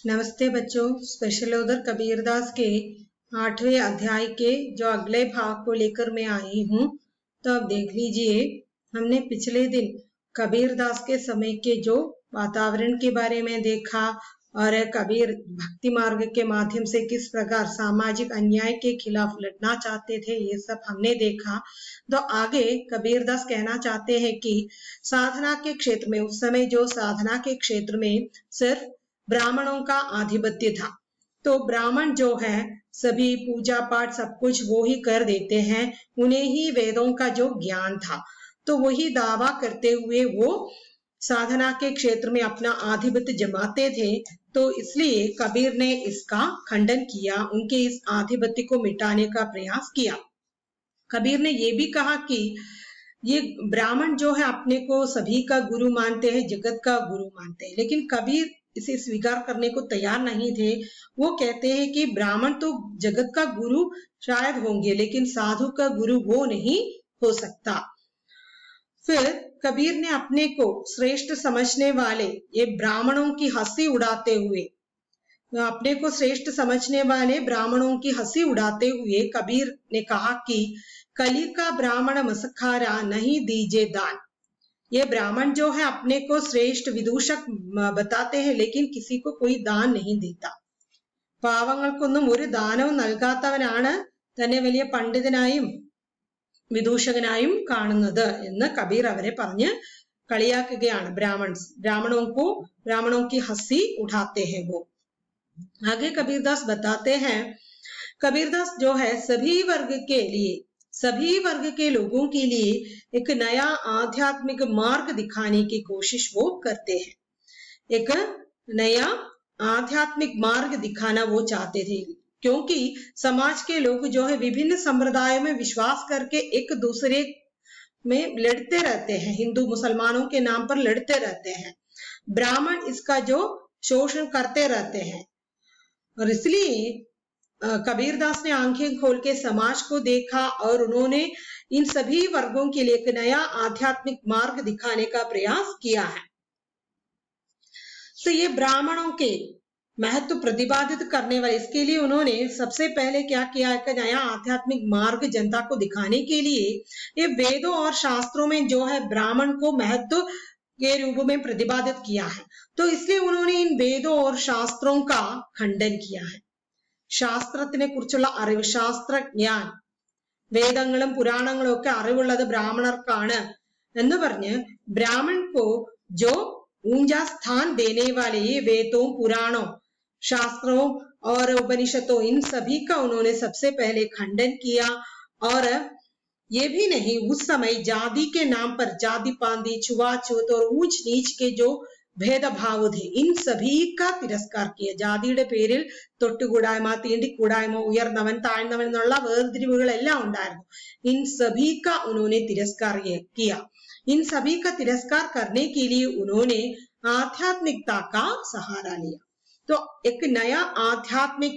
नमस्ते बच्चों, special author Kabirdas के 8वें अध्याय के जो अगले भाग को लेकर मैं आई हूँ। तो अब देख लीजिए, हमने पिछले दिन कबीरदास के समय के जो वातावरण के बारे में देखा और कबीर भक्ति मार्ग के माध्यम से किस प्रकार सामाजिक अन्याय के खिलाफ लड़ना चाहते थे, ये सब हमने देखा। तो आगे कबीरदास कहना चाहते हैं कि साधना के क्षेत्र में, उस समय जो साधना के क्षेत्र में सिर्फ ब्राह्मणों का आधिपत्य था। तो ब्राह्मण जो है सभी पूजा पाठ सब कुछ वो ही कर देते हैं, उन्हें ही वेदों का जो ज्ञान था। तो वही दावा करते हुए वो साधना के क्षेत्र में अपना आधिपत्य जमाते थे। तो इसलिए कबीर ने इसका खंडन किया, उनके इस आधिपत्य को मिटाने का प्रयास किया। कबीर ने ये भी कहा कि ये ब्राह्मण जो है अपने को सभी का गुरु मानते हैं, जगत का गुरु मानते हैं, लेकिन कबीर इसे स्वीकार करने को तैयार नहीं थे। वो कहते हैं कि ब्राह्मण तो जगत का गुरु शायद होंगे, लेकिन साधु का गुरु वो नहीं हो सकता। फिर कबीर ने अपने को श्रेष्ठ समझने वाले ये ब्राह्मणों की हंसी उड़ाते हुए, अपने को श्रेष्ठ समझने वाले ब्राह्मणों की हंसी उड़ाते हुए कबीर ने कहा कि कली का ब्राह्मण मसखारा नहीं दीजे दान। ये ब्राह्मण जो है अपने को श्रेष्ठ विदूषक बताते हैं, लेकिन किसी को कोई दान नहीं देता। പാവങ്ങൾക്കൊന്നും ഒരു ദാനവും നൽകാത്തവനാണ് തന്നെ വലിയ പണ്ഡിതനായും വിദൂഷകനായും കാണുന്നത് എന്ന് കബീർ അവരെ പറഞ്ഞ് കളിയാക്കുകയാണ്। ब्राह्मणों की हंसी उठाते हैं वो। आगे कबीरदास बताते हैं, कबीरदास जो है सभी वर्ग के लोगों के लिए एक नया आध्यात्मिक मार्ग दिखाने की कोशिश वो करते हैं। एक नया आध्यात्मिक मार्ग दिखाना वो चाहते थे, क्योंकि समाज के लोग जो है विभिन्न संप्रदायों में विश्वास करके एक दूसरे में लड़ते रहते हैं, हिंदू मुसलमानों के नाम पर लड़ते रहते हैं। ब्राह्मण इसका जो शोषण करते रहते हैं, और इसलिए कबीरदास ने आंखें खोल के समाज को देखा और उन्होंने इन सभी वर्गों के लिए एक नया आध्यात्मिक मार्ग दिखाने का प्रयास किया है। तो ये ब्राह्मणों के महत्व प्रतिपादित करने वाले, इसके लिए उन्होंने सबसे पहले क्या किया, एक नया आध्यात्मिक मार्ग जनता को दिखाने के लिए ये वेदों और शास्त्रों में जो है ब्राह्मण को महत्व के रूप में प्रतिपादित किया है। तो इसलिए उन्होंने इन वेदों और शास्त्रों का खंडन किया है। ശാസ്ത്രത്തിനെ കുറിച്ചുള്ള അറിവ്, ശാസ്ത്രജ്ഞാൻ, വേദങ്ങളും പുരാണങ്ങളും ഒക്കെ അറിവുള്ളത് ബ്രാഹ്മണർക്കാണ് എന്ന് പറഞ്ഞ് ब्राह्मण को जो ऊंचा स्थान देने वाले ये वेदों, पुराणों, शास्त्रों और उपनिषदों, इन सभी का उन्होंने सबसे पहले खंडन किया। और ये भी नहीं, उस समय जाति के नाम पर जाति पांदी, छुआछूत और ऊंच नीच के जो भेदभाव थे, इन सभी का तिरस्कार किया। ജാതിയുടെ പേരിൽ തൊട്ടുകൂടായ്മ, തീണ്ടിക്കൂടായ്മ, ഉയർന്നവൻ താഴ്ന്നവൻ എന്നുള്ള വേർതിരിവുകളെല്ലാം ഉണ്ടായിരുന്നു। इन सभी का उन्होंने तिरस्कार किया। इन सभी का तिरस्कार करने के लिए उन्होंने आध्यात्मिकता का सहारा लिया। तो एक नया आध्यात्मिक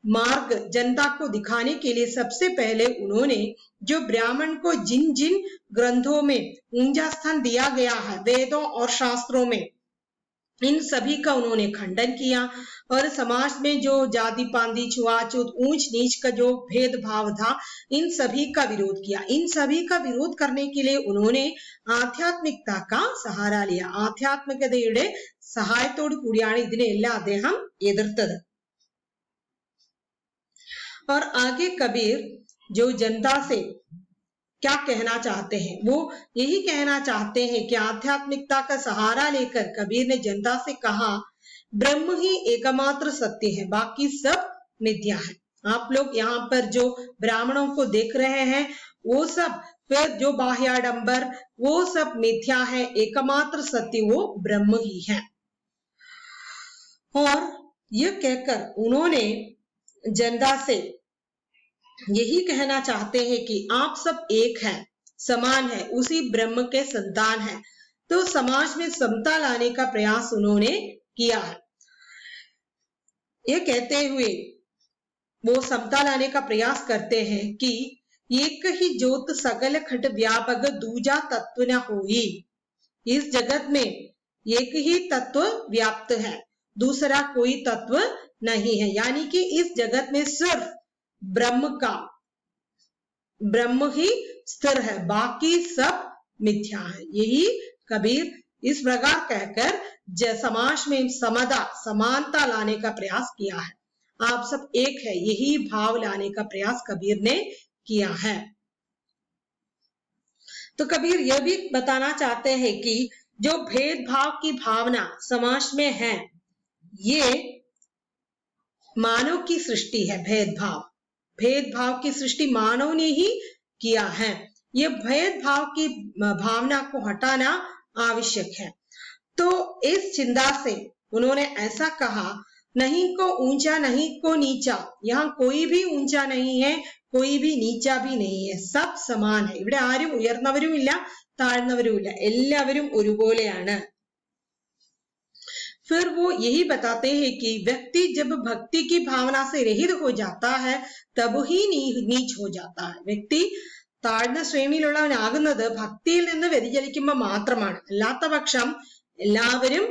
मार्ग जनता को दिखाने के लिए सबसे पहले उन्होंने जो ब्राह्मण को जिन जिन ग्रंथों में ऊंचा स्थान दिया गया है, वेदों और शास्त्रों में, इन सभी का उन्होंने खंडन किया। और समाज में जो जाति पांदी, छुआछूत, ऊंच नीच का जो भेदभाव था, इन सभी का विरोध किया। इन सभी का विरोध करने के लिए उन्होंने आध्यात्मिकता का सहारा लिया। ആധ്യാത്മികതയുടെ സഹായത്തോടു കൂടിയാണ് ഇതിനെല്ലാം അദ്ദേഹം എതിർത്തത്। और आगे कबीर जो जनता से क्या कहना चाहते हैं, वो यही कहना चाहते हैं कि आध्यात्मिकता का सहारा लेकर कबीर ने जनता से कहा, ब्रह्म ही एकमात्र सत्य है, बाकी सब मिथ्या है। आप लोग यहाँ पर जो ब्राह्मणों को देख रहे हैं, वो सब फिर जो बाह्याडंबर, वो सब मिथ्या है, एकमात्र सत्य वो ब्रह्म ही है। और यह कहकर उन्होंने जनता से यही कहना चाहते हैं कि आप सब एक हैं, समान है, उसी ब्रह्म के संतान हैं। तो समाज में समता लाने का प्रयास उन्होंने किया है। ये कहते हुए वो समता लाने का प्रयास करते हैं कि एक ही ज्योत सकल खट व्यापक दूजा तत्व न होई। इस जगत में एक ही तत्व व्याप्त है, दूसरा कोई तत्व नहीं है, यानी कि इस जगत में सिर्फ ब्रह्म ही स्थिर है, बाकी सब मिथ्या है। यही कबीर इस प्रकार कहकर समाज में समानता लाने का प्रयास किया है। आप सब एक है, यही भाव लाने का प्रयास कबीर ने किया है। तो कबीर यह भी बताना चाहते हैं कि जो भेदभाव की भावना समाज में है, ये मानव की सृष्टि है। भेदभाव की सृष्टि मानव ने ही किया है। ये भेदभाव की भावना को हटाना आवश्यक है। तो इस चिंता से उन्होंने ऐसा कहा, नहीं को ऊंचा नहीं को नीचा, यहाँ कोई भी ऊंचा नहीं है, कोई भी नीचा भी नहीं है, सब समान है। ഇവിടെ ആരും ഉയർന്നവരുമില്ല താഴ്ന്നവരുമില്ല, എല്ലാവരും ഒരുപോലെയാണ്। फिर वो यही बताते हैं कि व्यक्ति जब भक्ति की भावना से रहित हो जाता है तब ही नीच हो जाता है। व्यक्ति താഴ്ന്ന ശ്രേണിയിലുള്ളവനാകുന്നത് ഭക്തിയിൽ നിന്ന് വ്യതിചലിക്കുമ്പോൾ മാത്രമാണ്, അല്ലാത്ത പക്ഷം എല്ലാവരും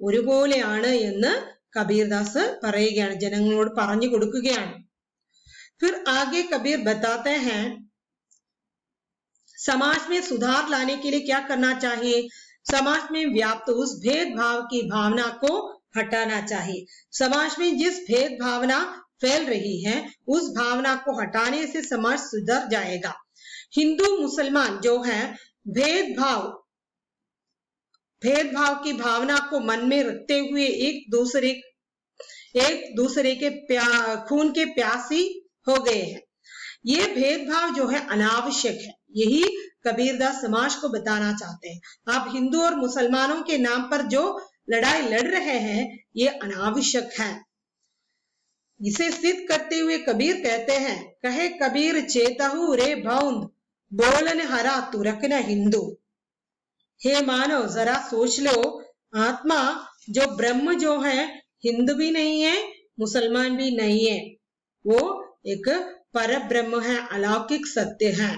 ഒരുപോലെയാണ് എന്ന് കബീർദാസ് പറയുകയാണ്, ജനങ്ങളോട് പറഞ്ഞു കൊടുക്കുകയാണ്। फिर आगे कबीर बताते हैं समाज में सुधार लाने के लिए क्या करना चाहिए। समाज में व्याप्त उस भेदभाव की भावना को हटाना चाहिए। समाज में जिस भेद भावना फैल रही है उस भावना को हटाने से समाज सुधर जाएगा। हिंदू मुसलमान जो है भेदभाव की भावना को मन में रखते हुए एक दूसरे के खून के प्यासी हो गए हैं। ये भेदभाव जो है अनावश्यक है, यही कबीरदास समाज को बताना चाहते हैं। आप हिंदू और मुसलमानों के नाम पर जो लड़ाई लड़ रहे हैं ये अनावश्यक है। इसे सिद्ध करते हुए कबीर कहते हैं, कहे कबीर चेतहु रे भौंद बोलन हरा तुरकन हिंदू। हे मानव जरा सोच लो, आत्मा जो ब्रह्म जो है हिंदू भी नहीं है मुसलमान भी नहीं है, वो एक पर ब्रह्म है, अलौकिक सत्य है।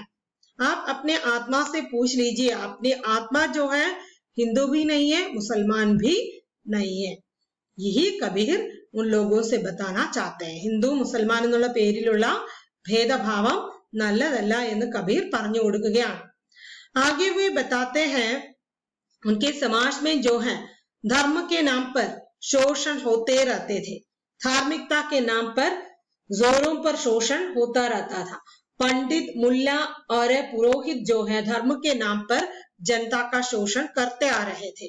आप अपने आत्मा से पूछ लीजिए, अपनी आत्मा जो है हिंदू भी नहीं है मुसलमान भी नहीं है। यही कबीर उन लोगों से बताना चाहते हैं। हिंदू मुसलमान എന്നുള്ള പേരിലുള്ള भेदभावം നല്ലതല്ല എന്ന് കബീർ പറഞ്ഞു കൊടുക്കുകയാണ്। आगे वे बताते हैं उनके समाज में जो है धर्म के नाम पर शोषण होते रहते थे, धार्मिकता के नाम पर जोरों पर शोषण होता रहता था। पंडित मुल्ला और पुरोहित जो है धर्म के नाम पर जनता का शोषण करते आ रहे थे।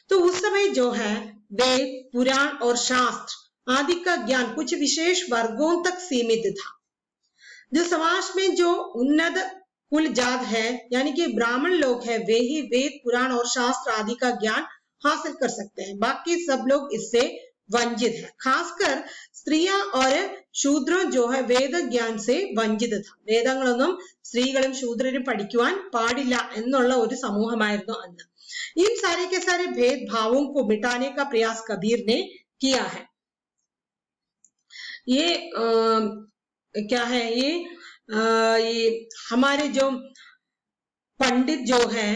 तो उस समय जो है वेद पुराण और शास्त्र आदि का ज्ञान कुछ विशेष वर्गों तक सीमित था। जो समाज में जो उन्नत कुल जात है यानी कि ब्राह्मण लोग हैं, वे ही वेद पुराण और शास्त्र आदि का ज्ञान हासिल कर सकते हैं, बाकी सब लोग इससे वंचित है। खासकर स्त्रियां और शूद्रों जो है वेद ज्ञान से वंचित था। വേദങ്ങളൊന്നും സ്ത്രീകളും ശൂദ്രരും പഠിക്കുവാൻ പാടില്ല എന്നുള്ള ഒരു സമൂഹമായിരുന്നു അന്ന്। इन सारे के सारे भेदभावों को मिटाने का प्रयास कबीर ने किया है। ये क्या है, ये हमारे जो पंडित जो है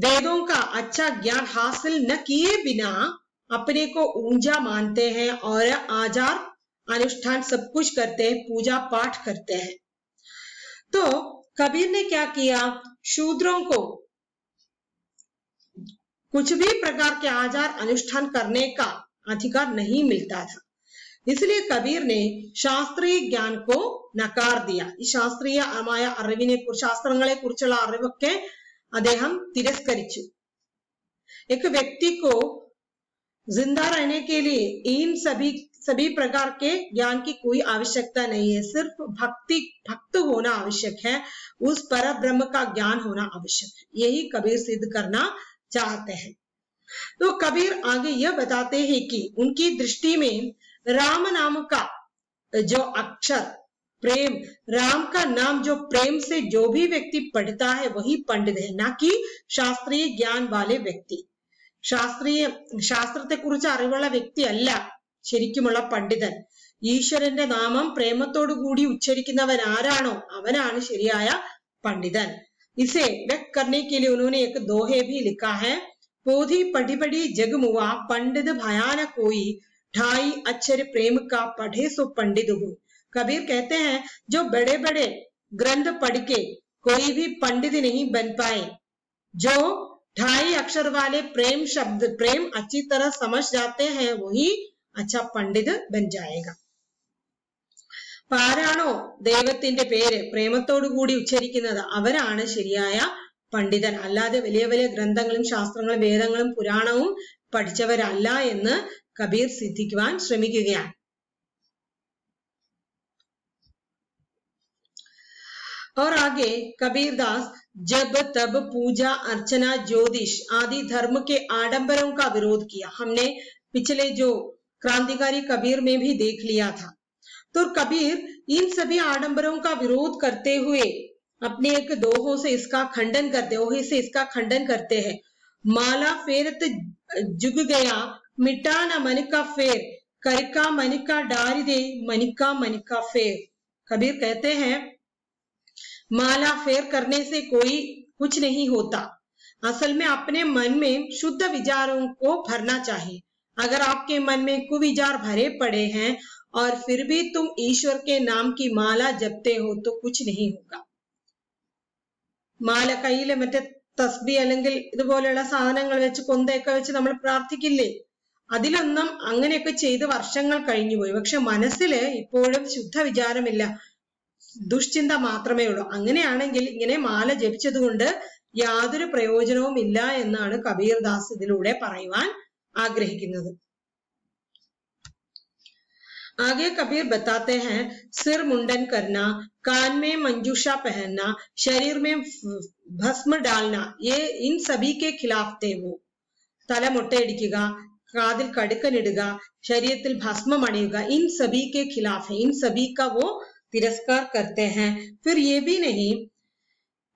वेदों का अच्छा ज्ञान हासिल न किए बिना अपने को ऊंचा मानते हैं और आचार अनुष्ठान सब कुछ करते हैं, पूजा पाठ करते हैं। तो कबीर ने क्या किया, शूद्रों को कुछ भी प्रकार के आचार अनुष्ठान करने का अधिकार नहीं मिलता था, इसलिए कबीर ने शास्त्रीय ज्ञान को नकार दिया। ഈ ശാസ്ത്രീയമായ അറിവിനെ കുറിച്ച് ശാസ്ത്രങ്ങളെ കുറിച്ചുള്ള അറിവൊക്കെ അദ്ദേഹം തിരസ്കരിച്ചു। एक व्यक्ति को जिंदा रहने के लिए इन सभी प्रकार के ज्ञान की कोई आवश्यकता नहीं है, सिर्फ भक्त होना आवश्यक है, उस पर ब्रह्म का ज्ञान होना आवश्यक है। यही कबीर सिद्ध करना चाहते हैं। तो कबीर आगे यह बताते हैं कि उनकी दृष्टि में राम नाम का जो अक्षर प्रेम, राम का नाम जो प्रेम से जो भी व्यक्ति पढ़ता है वही पंडित है, ना कि शास्त्रीय ज्ञान वाले व्यक्ति। ശാസ്ത്രത്തെ കുറിച്ച് അറിവുള്ള വ്യക്തി അല്ല ശരിക്കുമുള്ള പണ്ഡിതൻ। ഈശ്വരന്റെ നാമം പ്രേമത്തോടു കൂടി ഉച്ചരിക്കുന്നവൻ ആരാണോ അവനാണ് ശരിയായ पंडितन। इसे व्यक्त करने के लिए उन्होंने एक दोहे भी लिखा है, पोधी पढ़ी पढ़ी जग मुआ पंडित भयानक कोई ढाई अक्षर प्रेम का पढ़े सो पंडित हो। कबीर कहते हैं जो बड़े बड़े ग्रंथ पढ़ के कोई भी पंडित नहीं बन पाए, जो 2.5 अक्षर वाले प्रेम शब्द प्रेम अच्छी तरह समझ जाते हैं वही अच्छा पंडित बन जाएगा। ആരാണോ ദൈവത്തിന്റെ പേര് പ്രേമത്തോടു കൂടി ഉച്ചരിക്കുന്നത് അവരാണ് ശരിയായ പണ്ഡിതൻ, അല്ലാതെ വലിയ വലിയ ഗ്രന്ഥങ്ങളും ശാസ്ത്രങ്ങളും വേദങ്ങളും പുരാണവും പഠിച്ചവരല്ല എന്ന് കബീർ സിദ്ധിക്കുവാൻ ശ്രമിക്കുകയാണ്. और आगे कबीरदास जब तब पूजा अर्चना ज्योतिष आदि धर्म के आडंबरों का विरोध किया. हमने पिछले जो क्रांतिकारी कबीर में भी देख लिया था. तो कबीर इन सभी आडंबरों का विरोध करते हुए अपने एक दोहों से इसका खंडन करते हैं. माला फेरत जुग गया मिटा न मन का फेर करका मन का डारी दे मन का फेर. कबीर कहते हैं माला फेर करने से कोई कुछ नहीं होता. असल में अपने मन में शुद्ध विचारों को भरना चाहिए. अगर आपके मन में कुविचार भरे पड़े हैं और फिर भी तुम ईश्वर के नाम की माला जपते हो तो कुछ नहीं होगा. മാല കയ്യിൽ മറ്റേ തസ്ബി അല്ലെങ്കിൽ ഇതുപോലെയുള്ള സാധനങ്ങൾ വെച്ച് കൊന്തയൊക്കെ വെച്ച് നമ്മൾ പ്രാർത്ഥിക്കില്ലേ, അതിലൊന്നും അങ്ങനെയൊക്കെ ചെയ്ത് വർഷങ്ങൾ കഴിഞ്ഞുപോയി. പക്ഷെ മനസ്സിൽ ഇപ്പോഴും ശുദ്ധ വിചാരമില്ല, ദുഷ്ചിന്ത മാത്രമേ ഉള്ളൂ. അങ്ങനെയാണെങ്കിൽ ഇങ്ങനെ മാല ജപിച്ചത് കൊണ്ട് യാതൊരു പ്രയോജനവും ഇല്ല എന്നാണ് കബീർദാസ് ഇതിലൂടെ പറയുവാൻ ആഗ്രഹിക്കുന്നത്. आगे कबीर बताते हैं सिर मुंडन करना, कान में मंजूषा पहनना, शरीर में भस्म डालना, ये इन सभी के खिलाफ थे. वो तല മുട്ടയടിക്കുക, കാതിൽ കടുക്കനിടുക, ശരീരത്തിൽ ഭസ്മം അണിയുക, इन सभी के खिलाफ है. इन सभी का वो तिरस्कार करते हैं. फिर ये भी नहीं,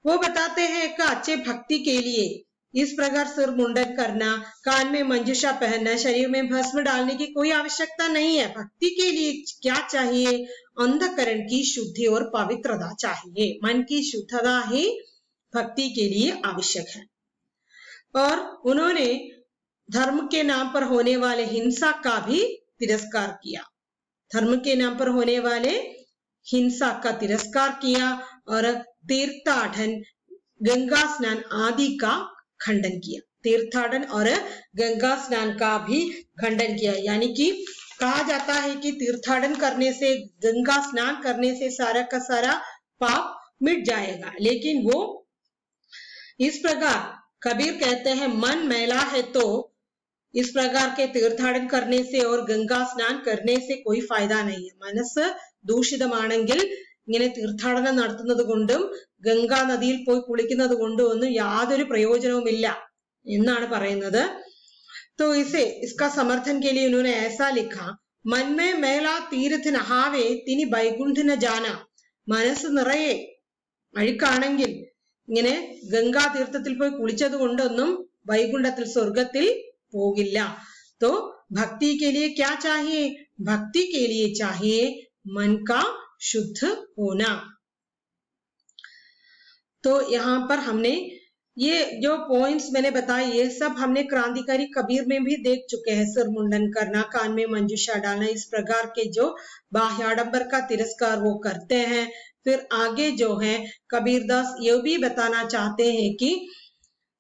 वो बताते हैं कि अच्छे भक्ति के लिए इस प्रकार सिर मुंडन करना, कान में मंजूषा पहनना, शरीर में भस्म डालने की कोई आवश्यकता नहीं है. भक्ति के लिए क्या चाहिए? अंतःकरण की शुद्धि और पवित्रता चाहिए. मन की शुद्धता ही भक्ति के लिए आवश्यक है. और उन्होंने धर्म के नाम पर होने वाले हिंसा का भी तिरस्कार किया. धर्म के नाम पर होने वाले हिंसा का तिरस्कार किया और तीर्थाटन, गंगा स्नान आदि का खंडन किया. तीर्थाटन और गंगा स्नान का भी खंडन किया. यानी कि कहा जाता है कि तीर्थाटन करने से, गंगा स्नान करने से सारा का सारा पाप मिट जाएगा. लेकिन वो इस प्रकार कबीर कहते हैं मन मैला है तो इस प्रकार के तीर्थाटन करने से और गंगा स्नान करने से कोई फायदा नहीं है. മനസ്സ് ദൂഷിതമാണെങ്കിൽ ഇങ്ങനെ തീർത്ഥാടനം നടത്തുന്നത് കൊണ്ടും ഗംഗാ നദിയിൽ പോയി കുളിക്കുന്നത് കൊണ്ടും ഒന്നും യാതൊരു പ്രയോജനവുമില്ല എന്നാണ് പറയുന്നത്. तो इसे इसका समर्थन के लिए उन्होंने ऐसा लिखा, मन में मैला तीर्थ नहावे तिनि वैकुंठ न जाना. മനസ്സ് നിറയെ അഴുക്കാണെങ്കിൽ ഇങ്ങനെ ഗംഗാ തീർത്ഥത്തിൽ പോയി കുളിച്ചത് കൊണ്ടൊന്നും വൈകുണ്ഠത്തിൽ സ്വർഗത്തിൽ പോകില്ല. तो भक्ति के लिए क्या चाहिए? भक्ति के लिए चाहिए मन का शुद्ध होना. तो यहाँ पर हमने ये जो पॉइंट्स मैंने बताए ये सब हमने क्रांतिकारी कबीर में भी देख चुके हैं. सिर मुंडन करना, कान में मंजूषा डालना, इस प्रकार के जो बाह्याडंबर का तिरस्कार वो करते हैं. फिर आगे जो है कबीरदास ये भी बताना चाहते हैं कि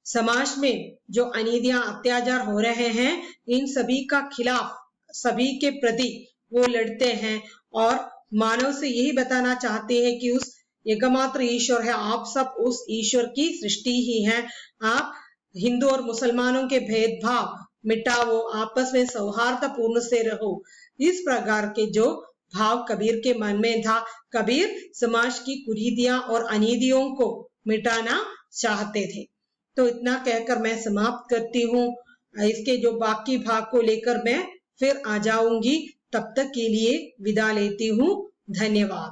समाज में जो अनीतियां अत्याचार हो रहे हैं इन सभी का खिलाफ, सभी के प्रति वो लड़ते हैं और मानव से यही बताना चाहते हैं कि उस एकमात्र ईश्वर है, आप सब उस ईश्वर की सृष्टि ही है. आप हिंदू और मुसलमानों के भेदभाव मिटाओ, आपस में सौहार्दपूर्ण से रहो. इस प्रकार के जो भाव कबीर के मन में था, कबीर समाज की कुरीतियां और अनीतियों को मिटाना चाहते थे. तो इतना कहकर मैं समाप्त करती हूँ. इसके जो बाकी भाग को लेकर मैं फिर आ जाऊंगी. तब तक के लिए विदा लेती हूँ. धन्यवाद.